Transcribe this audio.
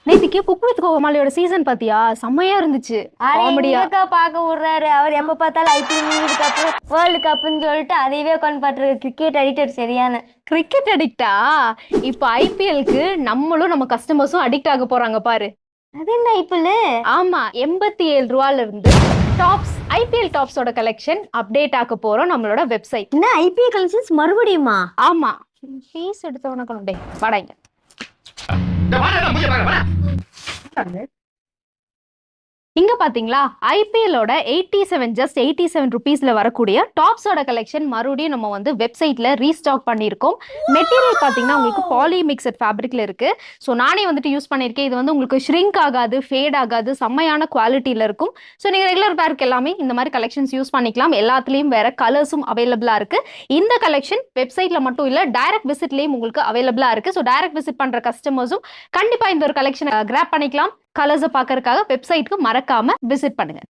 நேத்திக்கு cook with கோமாளியோட season பாத்தியா? செம்மையா இருந்துச்சு. காமெடியா பாக்க விடுறாரு. அவர் எப்ப பார்த்தாலும் ஐபிஎல் கப் வேர்ல்டு கப்னு சொல்லிட்டு அதையவே உட்காந்து பாத்துருக்க. கிரிக்கெட் அடிக்டர் சரியான கிரிக்கெட் அடிக்டா? இப்ப ஐபிஎல்க்கு நம்மளும் நம்ம கஸ்டமர்ஸும் அடிக்ட் ஆக போறாங்க பாரு. அது என்ன ஐபிஎல்? ஆமா, 87 ரூபாயில இருந்து டாப்ஸ் ஐபிஎல் டாப்ஸோட கலெக்ஷன் அப்டேட் ஆக போறோம் நம்மளோட வெப்சைட். என்ன ஐபிஎல் கலெக்ஷன்ஸ் மறுபடியுமா? ஆமா, ஃபீஸ் எடுத்தவன கொண்டே வாடாங்க. இங்க பாத்தீங்களா, ஐபிஎல்லோட 87 ருபீஸ்ல வரக்கூடிய டாப்ஸோட கலெக்ஷன் மறுபடியும் நம்ம வந்து வெப்சைட்ல ரீஸ்டாக் பண்ணியிருக்கோம். மெட்டீரியல் பாத்தீங்கன்னா உங்களுக்கு பாலி மிக்சட் ஃபேப்ரிக்ல இருக்கு. ஸோ நானே வந்துட்டு யூஸ் பண்ணியிருக்கேன். இது வந்து உங்களுக்கு ஷ்ரிங்க் ஆகாது, ஃபேட் ஆகாது, செம்மையான குவாலிட்டியில இருக்கும். ஸோ நீங்க ரெகுலர் பேருக்கு எல்லாமே இந்த மாதிரி கலெக்ஷன்ஸ் யூஸ் பண்ணிக்கலாம். எல்லாத்துலயும் வேற கலர்ஸும் அவைலபிளா இருக்கு. இந்த கலெக்ஷன் வெப்சைட்ல மட்டும் இல்ல, டைரக்ட் விசிட்லயும் உங்களுக்கு அவைலபிளா இருக்கு. ஸோ டைரக்ட் விசிட் பண்ற கஸ்டமர்ஸும் கண்டிப்பா இந்த ஒரு கலெக்ஷன் கிராப் பண்ணிக்கலாம். கலர்ஸை பார்க்கறதுக்காக வெப்சைட்க்கு மறக்காம விசிட் பண்ணுங்க.